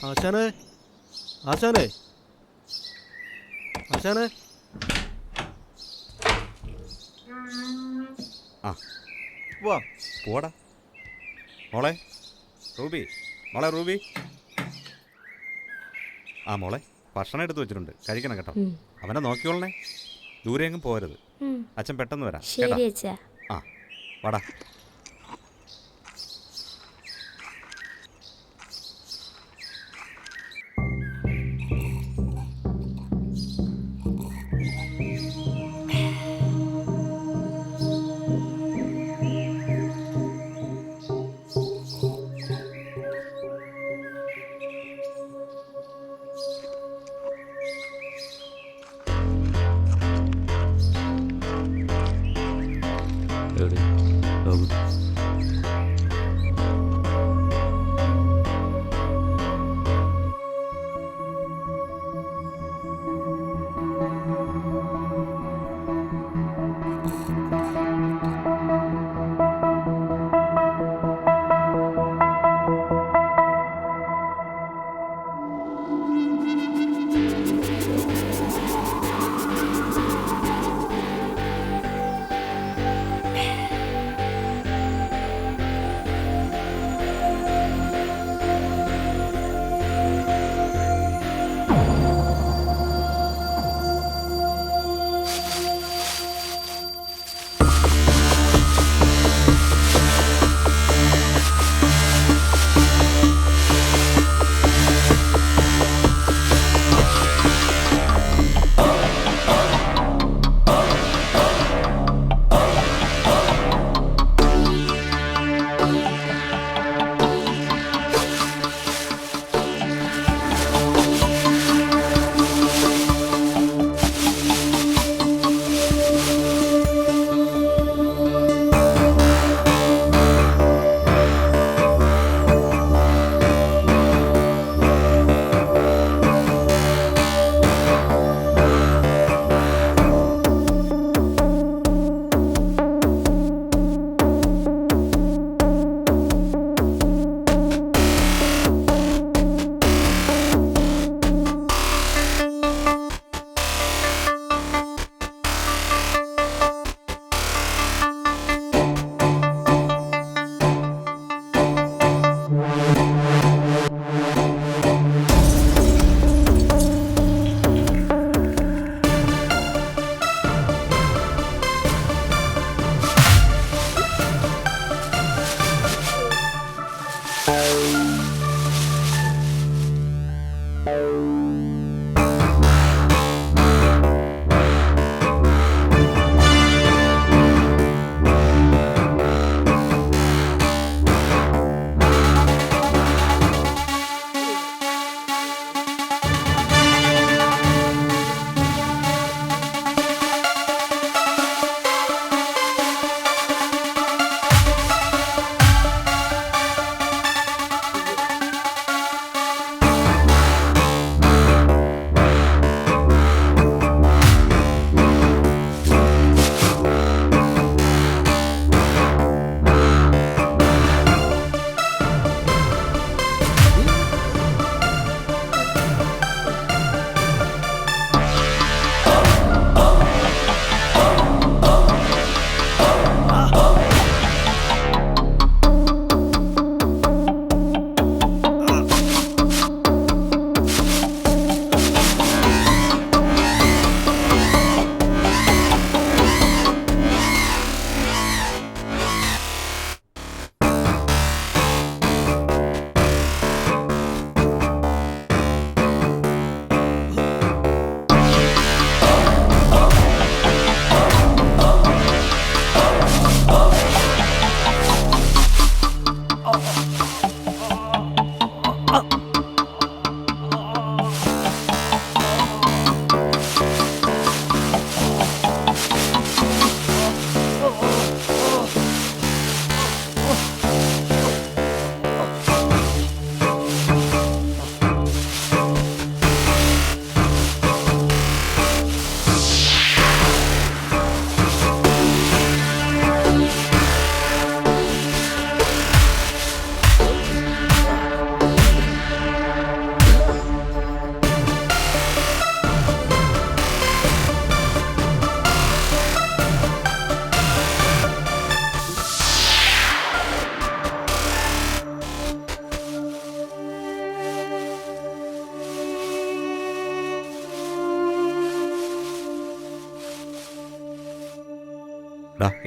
ആശാനെ ആശാനെ ആശാനെ ആ വാ പോടാ മോളെ റൂബി, മോളെ റൂബി. ആ മോളെ ഭക്ഷണം എടുത്ത് വെച്ചിട്ടുണ്ട്, കഴിക്കണം കേട്ടോ. അവനെ നോക്കിയോളണേ, ദൂരെ എങ്ങും പോരുത്. അച്ഛൻ പെട്ടെന്ന് വരാം കേട്ടോ. ആ വാടാ.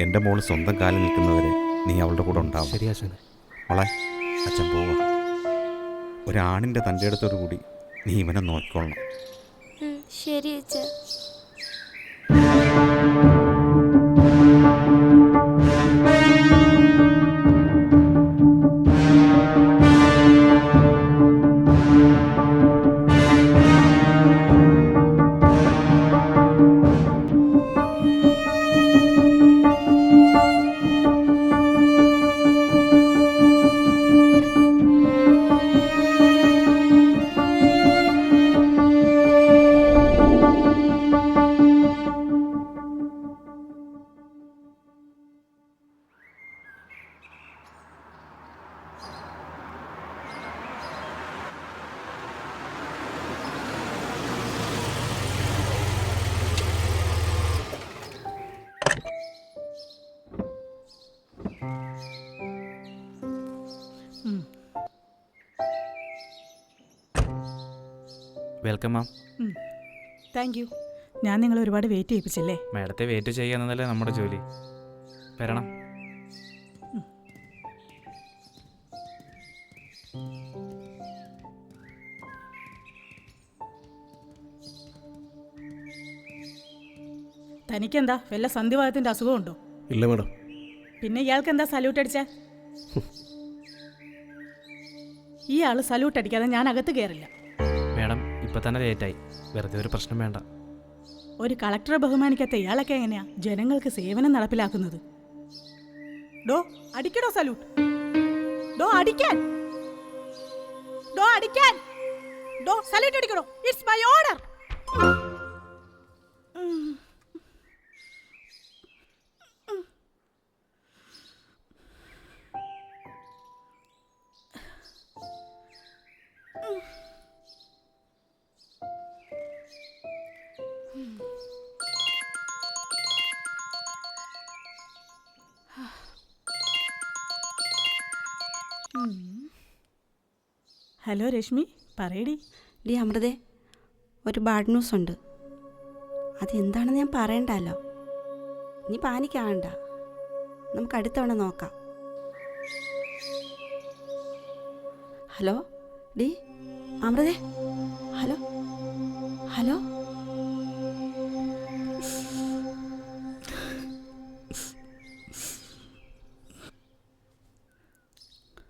എൻ്റെ മോള് സ്വന്തം കാലിൽ നിൽക്കുന്നവരെ നീ അവളുടെ കൂടെ ഉണ്ടാവും. ശരി ആശാനെ. മോളെ, അച്ഛൻ പോവാ. ഒരാണിൻ്റെ തൻ്റെ അടുത്തോടു കൂടി നീ ഇവനെ നോക്കിക്കൊള്ളണം. ശരി അച്ഛാ. Welcome ma'am. Thank you. ഞാൻ നിങ്ങളെ ഒരുപാട് വെയിറ്റ് ചെയ്യിപ്പിച്ചല്ലേ? മാഡത്തെ വെയിറ്റ് ചെയ്യുന്നതല്ലേ നമ്മുടെ ജോലി. വരണം. തനിക്കെന്താ വല്ല സന്ധിവാദത്തിന്റെ അസുഖമുണ്ടോ? ഇല്ല മാഡം. പിന്നെ ഇയാൾക്ക് എന്താ സല്യൂട്ട് അടിച്ച? ഇയാൾ സല്യൂട്ട് അടിക്കാതെ ഞാൻ അകത്ത് കയറില്ല. മാഡം ഇപ്പം തന്നെ ലേറ്റായി, വെറുതെ ഒരു പ്രശ്നം വേണ്ട. ഒരു കളക്ടറെ ബഹുമാനിക്കാത്ത ഇയാളൊക്കെ എങ്ങനെയാ ജനങ്ങൾക്ക് സേവനം നടപ്പിലാക്കുന്നത്? ഡോ അടിക്കടോ സല്യൂട്ട്. ഡോ അടിക്കാൻ. ഡോ അടിക്കാൻ. ഡോ സല്യൂട്ട് അടിക്കടോ. It's my order. Hello Reshmi, പറയടി. ഡി അമൃതേ, ഒരു ബാഡ് ന്യൂസ് ഉണ്ട്. അതെന്താണെന്ന് ഞാൻ പറയണ്ടല്ലോ. നീ പാനിക്കാവണ്ട, നമുക്ക് അടുത്തവണ നോക്കാം. ഹലോ ഡി അമൃതേ, ഹലോ ഹലോ.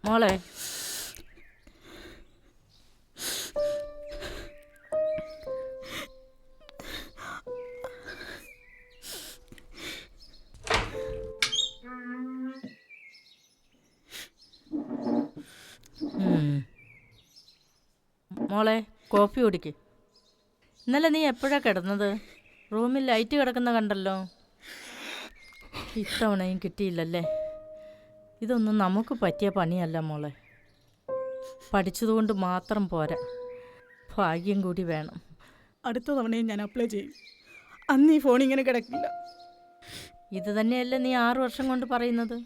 മോളെ, മോളെ കോഫി കുടിക്ക്. ഇന്നലെ നീ എപ്പോഴാണ് കിടന്നത്? റൂമിൽ ലൈറ്റ് കിടക്കുന്ന കണ്ടല്ലോ. ഇത്തവണയും കിട്ടിയില്ലല്ലേ? ഇതൊന്നും നമുക്ക് പറ്റിയ പണിയല്ല മോളെ. പഠിച്ചതുകൊണ്ട് മാത്രം പോരാ, ഭാഗ്യം കൂടി വേണം. അടുത്ത തവണയും ഞാൻ അപ്ലൈ ചെയ്യും. അന്ന് ഈ ഫോൺ ഇങ്ങനെ കിടക്കില്ല. ഇത് തന്നെയല്ലേ നീ 6 വർഷം കൊണ്ട് പറയുന്നത്?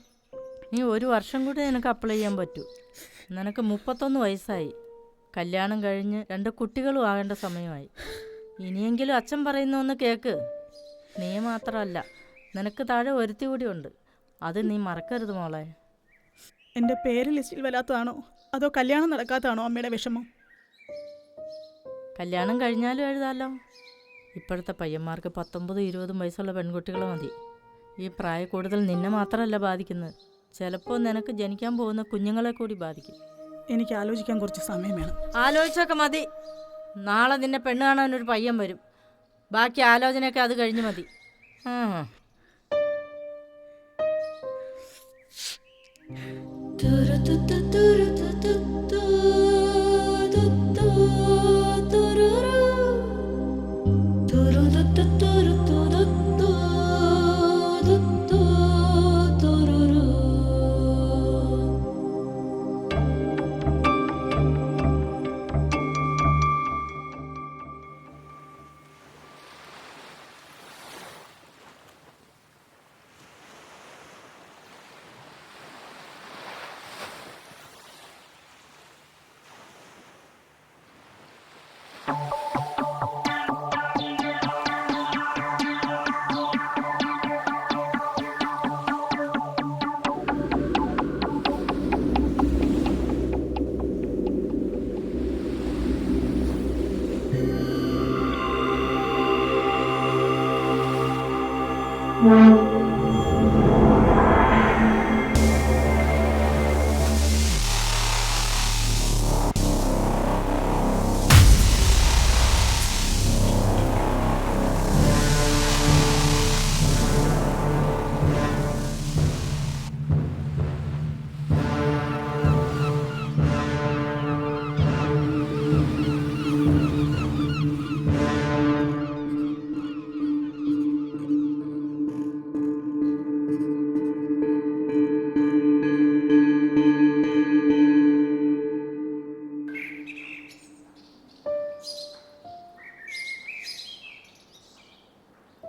നീ 1 വർഷം കൂടി നിനക്ക് അപ്ലൈ ചെയ്യാൻ പറ്റൂ. നിനക്ക് 31 വയസ്സായി, കല്യാണം കഴിഞ്ഞ് 2 കുട്ടികളും ആകേണ്ട സമയമായി. ഇനിയെങ്കിലും അച്ഛൻ പറയുന്ന ഒന്ന് കേൾക്ക്. നീ മാത്രമല്ല, നിനക്ക് താഴെ ഒരുത്തി കൂടിയുണ്ട്. അത് നീ മറക്കരുത് മോളെ. എൻ്റെ പേര് ലിസ്റ്റിൽ വരാത്തതാണോ അതോ കല്യാണം നടക്കാത്തതാണോ അമ്മയുടെ വിഷമം? കല്യാണം കഴിഞ്ഞാലും എഴുതാമല്ലോ. ഇപ്പോഴത്തെ പയ്യന്മാർക്ക് 19-20 വയസ്സുള്ള പെൺകുട്ടികൾ മതി. ഈ പ്രായ കൂടുതൽ നിന്നെ മാത്രമല്ല ബാധിക്കുന്നത്, ചിലപ്പോൾ നിനക്ക് ജനിക്കാൻ പോകുന്ന കുഞ്ഞുങ്ങളെ കൂടി ബാധിക്കും. എനിക്ക് ആലോചിക്കാൻ കുറച്ച് സമയം വേണം. ആലോചിച്ചൊക്കെ മതി. നാളെ നിന്നെ പെണ്ണ് കാണാനൊരു പയ്യൻ വരും. ബാക്കി ആലോചനയൊക്കെ അത് കഴിഞ്ഞ് മതി.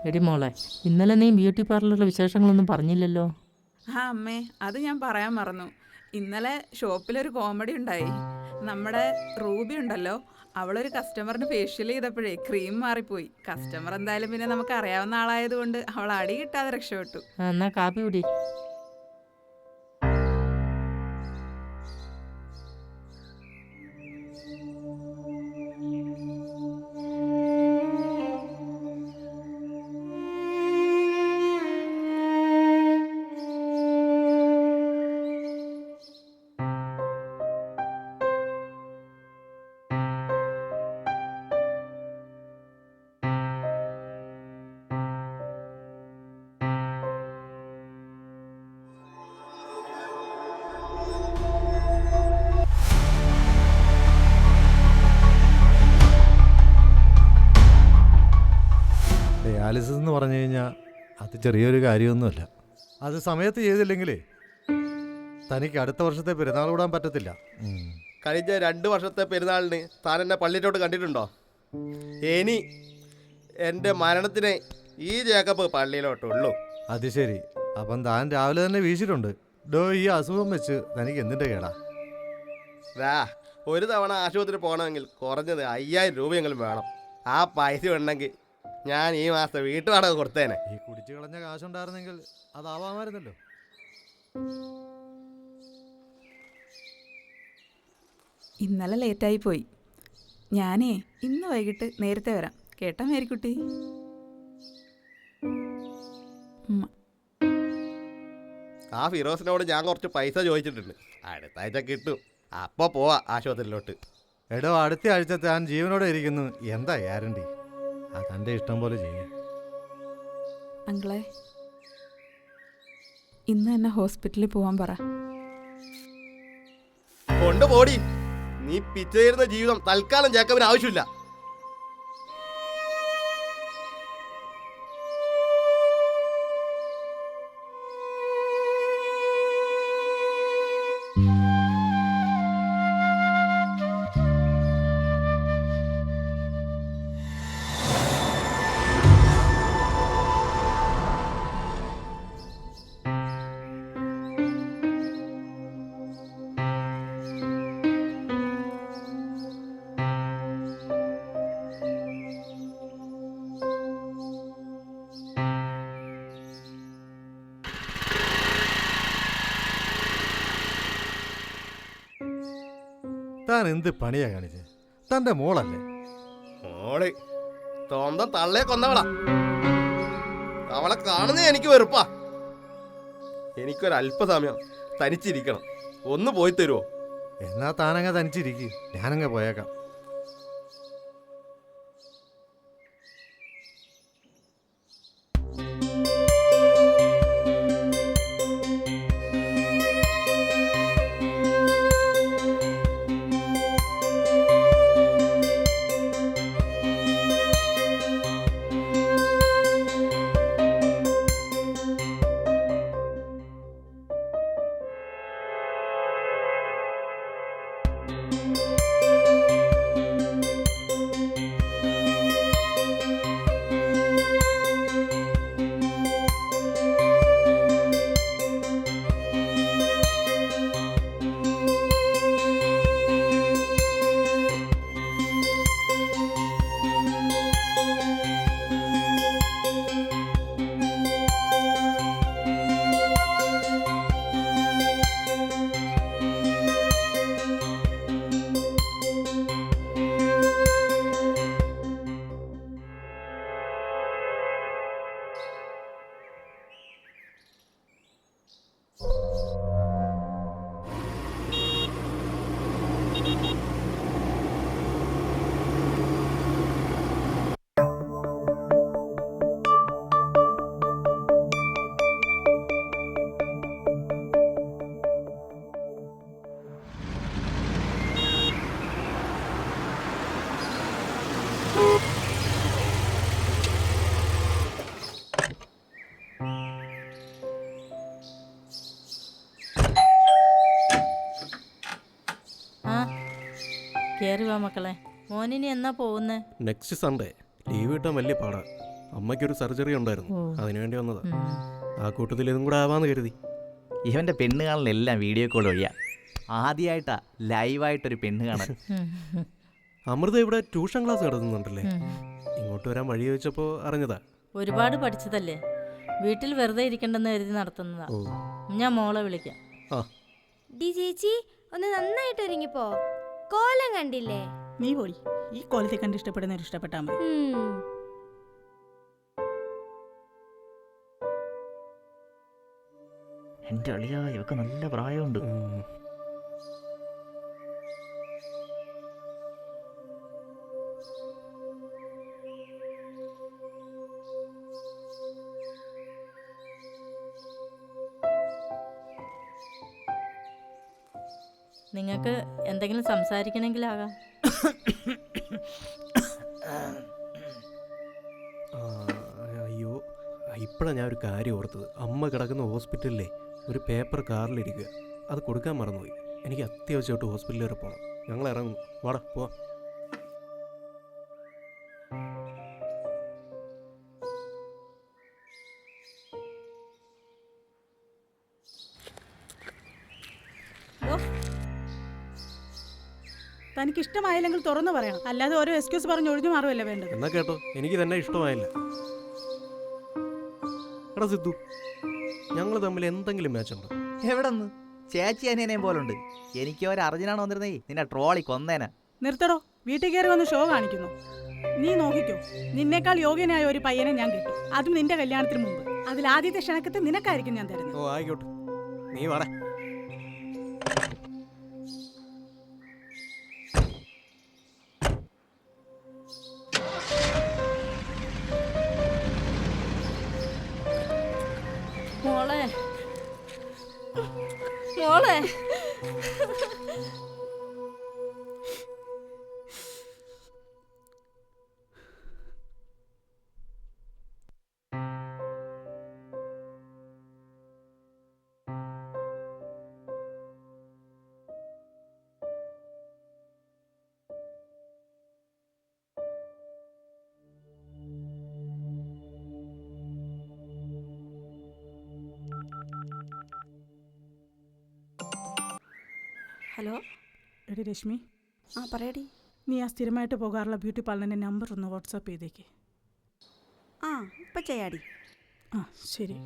എടി മോളെ, ഇന്നലെ നീ ബ്യൂട്ടി പാർലറിലെ വിശേഷങ്ങളൊന്നും പറഞ്ഞില്ലല്ലോ. ആ അമ്മേ, അത് ഞാൻ പറയാൻ മറന്നു. ഇന്നലെ ഷോപ്പിലൊരു കോമഡി ഉണ്ടായി. നമ്മുടെ റൂബി ഉണ്ടല്ലോ, അവളൊരു കസ്റ്റമറിന് ഫേഷ്യൽ ചെയ്തപ്പോഴേ ക്രീം മാറിപ്പോയി. കസ്റ്റമർ എന്തായാലും പിന്നെ നമുക്ക് അറിയാവുന്ന ആളായതുകൊണ്ട് അവൾ അടി കിട്ടാതെ രക്ഷപ്പെട്ടു. എന്നാ കാപ്പി കുടി. ഡയാലിസിസ് എന്ന് പറഞ്ഞു കഴിഞ്ഞാൽ അത് ചെറിയൊരു കാര്യമൊന്നുമല്ല. അത് സമയത്ത് ചെയ്തില്ലെങ്കിലേ തനിക്ക് അടുത്ത വർഷത്തെ പെരുന്നാൾ കൂടാൻ പറ്റത്തില്ല. കഴിഞ്ഞ 2 വർഷത്തെ പെരുന്നാളിന് താൻ എന്നെ പള്ളിയിലോട്ട് കണ്ടിട്ടുണ്ടോ? ഇനി എൻ്റെ മരണത്തിന് ഈ ജേക്കബ് പള്ളിയിലോട്ടുള്ളൂ. അത് ശരി. അപ്പം താൻ രാവിലെ തന്നെ വീശിട്ടുണ്ട്. ഈ അസുഖം വെച്ച് തനിക്ക് എന്തിൻ്റെ കേടാ? ഒരു തവണ ആശുപത്രി പോകണമെങ്കിൽ കുറഞ്ഞത് 5000 രൂപയെങ്കിലും വേണം. ആ പൈസ ഉണ്ടെങ്കിൽ ഞാൻ ഈ മാസത്തെ വീട്ടുവാടക കൊടുത്തേനെ. ഈ കുടിച്ചു കളഞ്ഞ കാശുണ്ടായിരുന്നെങ്കിൽ അതാവാമായിരുന്നല്ലോ. ഇന്നലെ ലേറ്റായി പോയി. ഞാനേ ഇന്ന് വൈകിട്ട് നേരത്തെ വരാം കേട്ടാ മേരിക്കുട്ടി. ആ ഫിറോസിനോട് ഞാൻ കുറച്ച് പൈസ ചോദിച്ചിട്ടുണ്ട്. അടുത്ത ആഴ്ച കിട്ടും. അപ്പോൾ പോവാ ആശുപത്രിയിലോട്ട്. എടോ, അടുത്ത ആഴ്ച താൻ ജീവനോടെ ഇരിക്കുന്നു. എന്താ ഗ്യാരണ്ടി? ആ തൻ്റെ ഇഷ്ടം പോലെ ചെയ്യാം. അങ്കിളെ, ഇന്ന് എന്നെ ഹോസ്പിറ്റലിൽ പോവാൻ പറ. കൊണ്ടുപോടി. നീ പിച്ചേരുന്ന ജീവിതം തൽക്കാലം ജേക്കബിന് ആവശ്യമില്ല. താൻ എന്ത് പണിയാ കാണിച്ചത്? തൻ്റെ മോളല്ലേ? മോള് സ്വന്തം തള്ളയെ കൊന്നവളാ. അവളെ കാണുന്നേ എനിക്ക് വെറുപ്പാ. എനിക്കൊരല്പസമയം തനിച്ചിരിക്കണം. ഒന്ന് പോയി തരുമോ? എന്നാ താനങ്ങ തനിച്ചിരിക്കും, ഞാനങ്ങ് പോയേക്കാം. കയറി വാ മക്കളെ. മോനിനി എന്നാ പോകുന്നേ? Next Sunday. ലീവ് കിട്ടാൻ വലിയ പാടാ. അമ്മയ്ക്കൊരു സർജറി ഉണ്ടായിരുന്നു, ഓ. അതിനുവേണ്ടി വന്നതാ. ഉം. ആ കൂട്ടത്തിൽ ഇതും കൂടെ ആവാന്ന് കരുതി. ഇവൻ്റെ പെണ്ണ് കാണലെല്ലാം വീഡിയോ കോൾ വഴിയാ. ആദ്യമായിട്ടാ ലൈവായിട്ടൊരു പെണ്ണ് കാണാൻ. ഉം. അമൃത ഇവിടെ ട്യൂഷൻ ക്ലാസ് നടത്തുന്നുണ്ടല്ലേ? ഉം. ഇങ്ങോട്ട് വരാൻ വഴി ചോദിച്ചപ്പോൾ അറിഞ്ഞതാ. ഒരുപാട് പഠിച്ചതല്ലേ, വീട്ടിൽ വെറുതെ ഇരിക്കണ്ടെന്ന് കരുതി നടത്തുന്നതാ. ഓ ഞാൻ മോളെ വിളിക്കാം. ആ ഡി ചേച്ചി ഒന്ന് നന്നായിട്ട് ഒരുങ്ങിപ്പോ, കോലം കണ്ടില്ലേ? നീ പോയി ഈ കോലത്തെ കണ്ട് ഇഷ്ടപ്പെടുന്നവർ ഇഷ്ടപ്പെട്ടാൽ മതി. ഉം. എൻ്റെ അളിയാ, ഇവക്ക് നല്ല പ്രായമുണ്ട്. ഉം. നിങ്ങൾക്ക് എന്തെങ്കിലും സംസാരിക്കണമെങ്കിലാകാം. ആ, അയ്യോ, ഇപ്പോഴാണ് ഞാൻ ഒരു കാര്യം ഓർത്തത്. അമ്മ കിടക്കുന്ന ഹോസ്പിറ്റലിലെ ഒരു പേപ്പർ കാറിലിരിക്കുക, അത് കൊടുക്കാൻ മറന്നുപോയി. എനിക്ക് അത്യാവശ്യമായിട്ട് ഹോസ്പിറ്റലിൽ വരെ പോകണം. ഞങ്ങൾ ഇറങ്ങും, വാടാ പോവാം. തനിക്ക് ഇഷ്ടമായില്ലെങ്കിൽ തുറന്നു പറയണം, അല്ലാതെ ഓരോ എക്സ്ക്യൂസ് പറഞ്ഞ് ഒഴിഞ്ഞു മാറുമല്ലേ വേണ്ടത്. എന്നാ കേട്ടോ, എനിക്ക് തന്നെ ഇഷ്ടമായില്ല. എടാ സിദ്ധു, ഞങ്ങൾ തമ്മിൽ എന്തെങ്കിലും മാച്ച് ഉണ്ടോ? എവിടെ നിന്ന്? ചേച്ചി അനിയനെയും പോലുണ്ട്. എനിക്ക് ഒരു അർജുനാണ് വന്നിരുന്നേ, നിന്നെ ട്രോളി കൊന്നേന. നിർത്തടോ, വീട്ടിൽ കയറി വന്ന് ഷോ കാണിക്കുന്നു. നീ നോക്കിക്കോ, നിന്നേക്കാൾ യോഗ്യനായ ഒരു പയ്യനെ ഞാൻ കിട്ടും, അതും നിന്റെ കല്യാണത്തിന് മുമ്പ്. അതിൽ ആദ്യത്തെ ക്ഷണക്കത്ത് നിനക്കായിരിക്കും ഞാൻ തരുന്നത്. ഓ ആയിക്കോട്ടെ, നീ വാടാ. മോളെ മോളെ ഹലോ. എടി രശ്മി, ആ പറയടി. നീ ആ സ്ഥിരമായിട്ട് പോകാറുള്ള ബ്യൂട്ടി പാർലറിൻ്റെ നമ്പർ ഒന്ന് വാട്സാപ്പ് ചെയ്തേക്ക്. ആ ഇപ്പം ചെയ്യാടി. ആ ശരി.